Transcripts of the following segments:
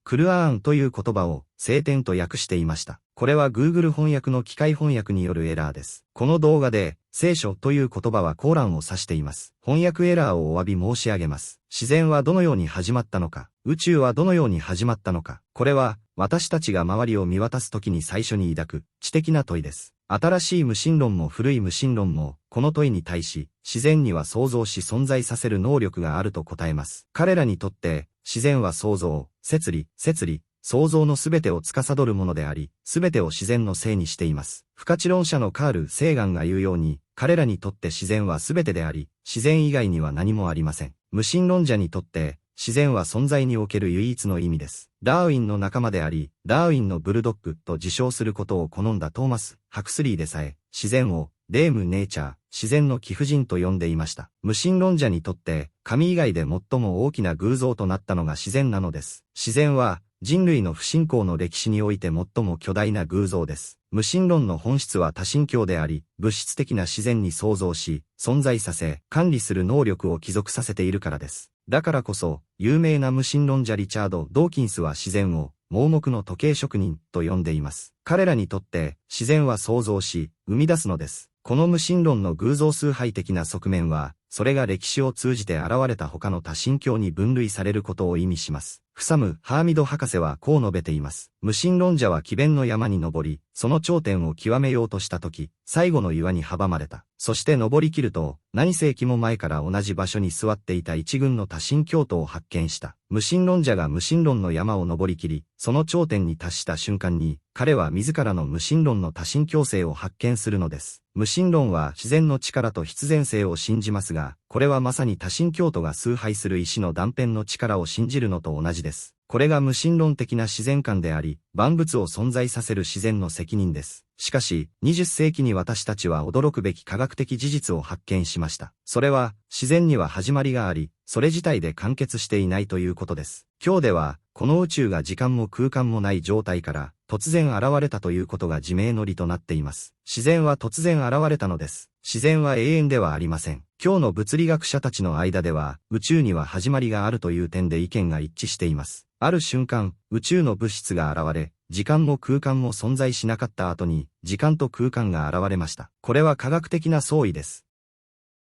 クルアーンという言葉を聖典と訳していました。これは Google 翻訳の機械翻訳によるエラーです。この動画で聖書という言葉はコーランを指しています。翻訳エラーをお詫び申し上げます。自然はどのように始まったのか、宇宙はどのように始まったのか、これは私たちが周りを見渡すときに最初に抱く知的な問いです。新しい無神論も古い無神論も、この問いに対し、自然には創造し存在させる能力があると答えます。彼らにとって、自然は創造、摂理、創造のすべてを司るものであり、すべてを自然のせいにしています。不可知論者のカール・セーガンが言うように、彼らにとって自然はすべてであり、自然以外には何もありません。無神論者にとって、自然は存在における唯一の意味です。ダーウィンの仲間であり、ダーウィンのブルドッグと自称することを好んだトーマス・ハクスリーでさえ、自然を、ネイチャー、自然の貴婦人と呼んでいました。無神論者にとって、神以外で最も大きな偶像となったのが自然なのです。自然は、人類の不信仰の歴史において最も巨大な偶像です。無神論の本質は多神教であり、物質的な自然に創造し、存在させ、管理する能力を帰属させているからです。だからこそ、有名な無神論者リチャード・ドーキンスは自然を、盲目の時計職人と呼んでいます。彼らにとって、自然は創造し、生み出すのです。この無神論の偶像崇拝的な側面は、それが歴史を通じて現れた他の多神教に分類されることを意味します。フサム・ハーミド博士はこう述べています。無神論者は奇弁の山に登り、その頂点を極めようとしたとき、最後の岩に阻まれた。そして登り切ると、何世紀も前から同じ場所に座っていた一群の多神教徒を発見した。無神論者が無神論の山を登り切り、その頂点に達した瞬間に、彼は自らの無神論の多神教性を発見するのです。無神論は自然の力と必然性を信じますが、これはまさに多神教徒が崇拝する石の断片の力を信じるのと同じです。これが無神論的な自然観であり、万物を存在させる自然の責任です。しかし、20世紀に私たちは驚くべき科学的事実を発見しました。それは、自然には始まりがあり、それ自体で完結していないということです。今日では、この宇宙が時間も空間もない状態から、突然現れたということが自明の理となっています。自然は突然現れたのです。自然は永遠ではありません。今日の物理学者たちの間では、宇宙には始まりがあるという点で意見が一致しています。ある瞬間、宇宙の物質が現れ、時間も空間も存在しなかった後に、時間と空間が現れました。これは科学的な相違です。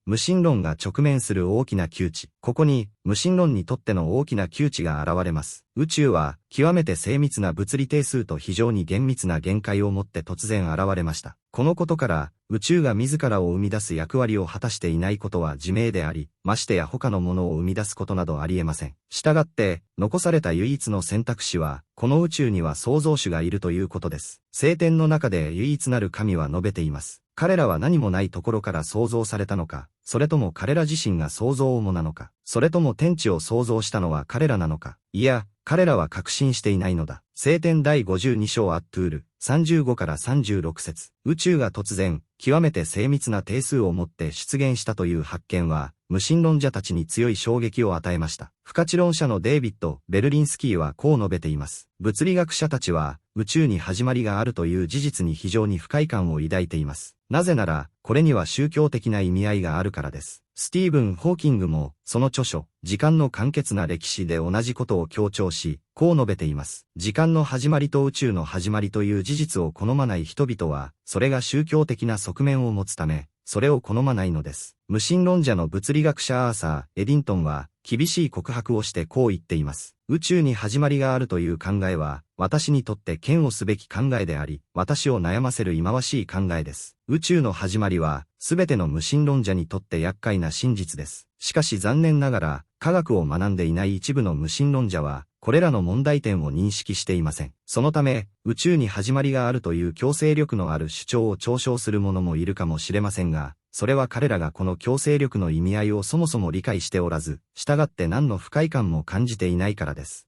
無神論が直面する大きな窮地。ここに、無神論にとっての大きな窮地が現れます。宇宙は、極めて精密な物理定数と非常に厳密な限界をもって突然現れました。このことから、宇宙が自らを生み出す役割を果たしていないことは自明であり、ましてや他のものを生み出すことなどありえません。したがって、残された唯一の選択肢は、この宇宙には創造主がいるということです。聖典の中で唯一なる神は述べています。彼らは何もないところから創造されたのか、それとも彼ら自身が創造主なのか、それとも天地を創造したのは彼らなのか、いや、彼らは確信していないのだ。聖典第52章アットゥール、35から36節。宇宙が突然、極めて精密な定数をもって出現したという発見は、無神論者たちに強い衝撃を与えました。不可知論者のデイビッド・ベルリンスキーはこう述べています。物理学者たちは、宇宙に始まりがあるという事実に非常に不快感を抱いています。なぜなら、これには宗教的な意味合いがあるからです。スティーブン・ホーキングも、その著書、時間の簡潔な歴史で同じことを強調し、こう述べています。時間の始まりと宇宙の始まりという事実を好まない人々は、それが宗教的な側面を持つため、それを好まないのです。無神論者の物理学者アーサー・エディントンは、厳しい告白をしてこう言っています。宇宙に始まりがあるという考えは、私にとって嫌悪すべき考えであり、私を悩ませる忌まわしい考えです。宇宙の始まりは、すべての無神論者にとって厄介な真実です。しかし残念ながら、科学を学んでいない一部の無神論者は、これらの問題点を認識していません。そのため、宇宙に始まりがあるという強制力のある主張を嘲笑する者もいるかもしれませんが、それは彼らがこの強制力の意味合いをそもそも理解しておらず、従って何の不快感も感じていないからです。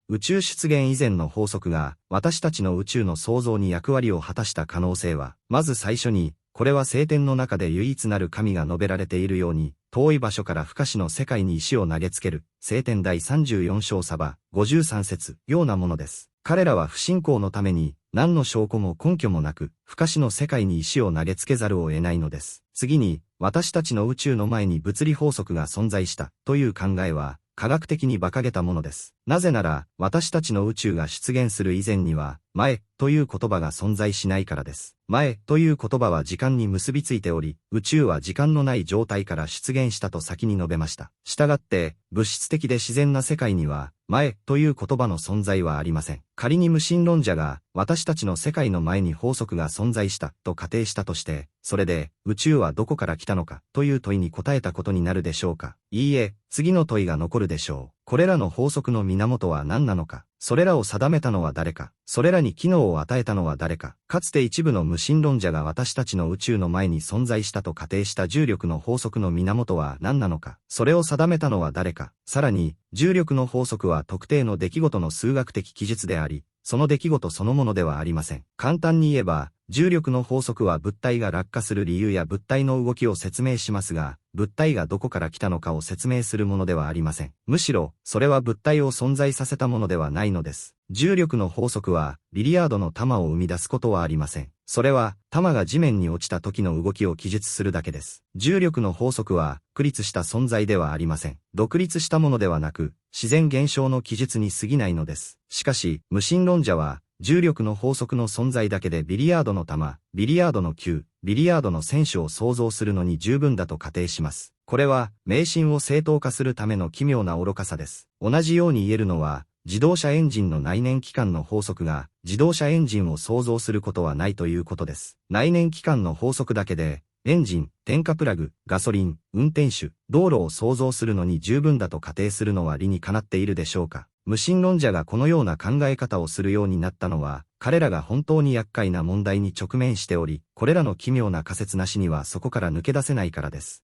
宇宙出現以前の法則が、私たちの宇宙の創造に役割を果たした可能性は、まず最初に、これは聖典の中で唯一なる神が述べられているように、遠い場所から不可視の世界に石を投げつける、聖典第34章サバ、53節、ようなものです。彼らは不信仰のために、何の証拠も根拠もなく、不可視の世界に石を投げつけざるを得ないのです。次に、私たちの宇宙の前に物理法則が存在した、という考えは、科学的に馬鹿げたものです。なぜなら、私たちの宇宙が出現する以前には、前という言葉が存在しないからです。前という言葉は時間に結びついており、宇宙は時間のない状態から出現したと先に述べました。したがって、物質的で自然な世界には、前という言葉の存在はありません。仮に無神論者が、私たちの世界の前に法則が存在したと仮定したとして、それで、宇宙はどこから来たのかという問いに答えたことになるでしょうか。いいえ、次の問いが残るでしょう。これらの法則の源は何なのか。それらを定めたのは誰か。それらに機能を与えたのは誰か。かつて一部の無神論者が私たちの宇宙の前に存在したと仮定した重力の法則の源は何なのか。それを定めたのは誰か。さらに、重力の法則は特定の出来事の数学的記述であり、その出来事そのものではありません。簡単に言えば、重力の法則は物体が落下する理由や物体の動きを説明しますが、物体がどこから来たのかを説明するものではありません。むしろ、それは物体を存在させたものではないのです。重力の法則は、ビリヤードの球を生み出すことはありません。それは、球が地面に落ちた時の動きを記述するだけです。重力の法則は、孤立した存在ではありません。独立したものではなく、自然現象の記述に過ぎないのです。しかし、無神論者は、重力の法則の存在だけでビリヤードの球、ビリヤードの球、ビリヤードの選手を想像するのに十分だと仮定します。これは、迷信を正当化するための奇妙な愚かさです。同じように言えるのは、自動車エンジンの内燃機関の法則が、自動車エンジンを想像することはないということです。内燃機関の法則だけで、エンジン、点火プラグ、ガソリン、運転手、道路を想像するのに十分だと仮定するのは理にかなっているでしょうか。無神論者がこのような考え方をするようになったのは、彼らが本当に厄介な問題に直面しており、これらの奇妙な仮説なしにはそこから抜け出せないからです。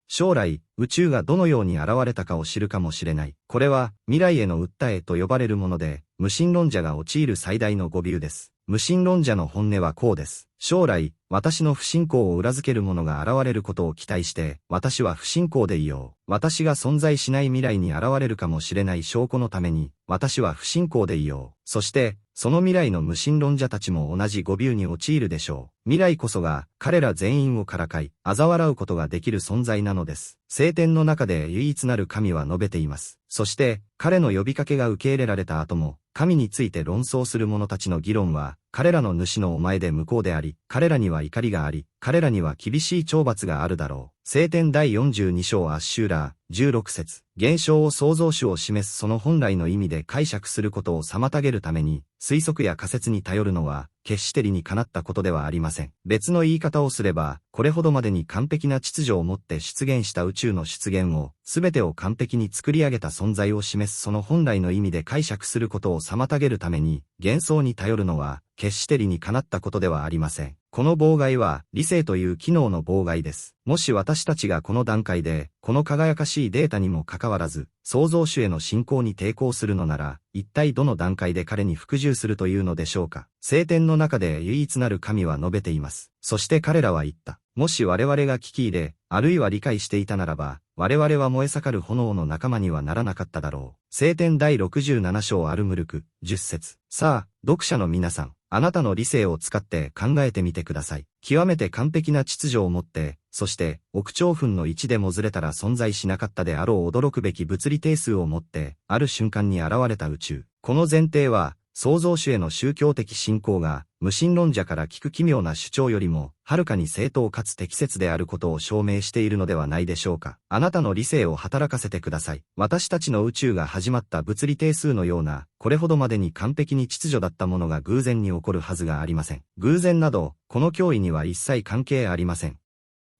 将来、宇宙がどのように現れたかを知るかもしれない。これは、未来への訴えと呼ばれるもので、無神論者が陥る最大の誤謬です。無神論者の本音はこうです。将来、私の不信仰を裏付けるものが現れることを期待して、私は不信仰でいよう。私が存在しない未来に現れるかもしれない証拠のために、私は不信仰でいよう。そして、その未来の無神論者たちも同じ誤謬に陥るでしょう。未来こそが、彼ら全員をからかい、嘲笑うことができる存在なのです。聖典の中で唯一なる神は述べています。そして、彼の呼びかけが受け入れられた後も、神について論争する者たちの議論は、彼らの主のお前で無効であり、彼らには怒りがあり、彼らには厳しい懲罰があるだろう。聖典第42章アッシューラー、16節。現象を創造主を示すその本来の意味で解釈することを妨げるために、推測や仮説に頼るのは、決して理にかなったことではありません。別の言い方をすれば、これほどまでに完璧な秩序をもって出現した宇宙の出現を、すべてを完璧に作り上げた存在を示すその本来の意味で解釈することを妨げるために、幻想に頼るのは、決して理にかなったことではありません。この妨害は、理性という機能の妨害です。もし私たちがこの段階で、この輝かしいデータにもかかわらず、創造主への信仰に抵抗するのなら、一体どの段階で彼に服従するというのでしょうか。聖典の中で唯一なる神は述べています。そして彼らは言った。もし我々が聞き入れ、あるいは理解していたならば、我々は燃え盛る炎の仲間にはならなかっただろう。聖典第67章アルムルク、10節。さあ、読者の皆さん、あなたの理性を使って考えてみてください。極めて完璧な秩序をもって、そして、億兆分の1でもずれたら存在しなかったであろう驚くべき物理定数をもって、ある瞬間に現れた宇宙。この前提は、創造主への宗教的信仰が、無神論者から聞く奇妙な主張よりも、はるかに正当かつ適切であることを証明しているのではないでしょうか。あなたの理性を働かせてください。私たちの宇宙が始まった物理定数のような、これほどまでに完璧に秩序だったものが偶然に起こるはずがありません。偶然など、この脅威には一切関係ありません。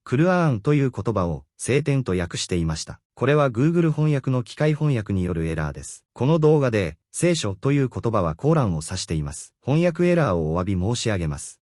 クルアーンという言葉を聖典と訳していました。これは Google 翻訳の機械翻訳によるエラーです。この動画で聖書という言葉はコーランを指しています。翻訳エラーをお詫び申し上げます。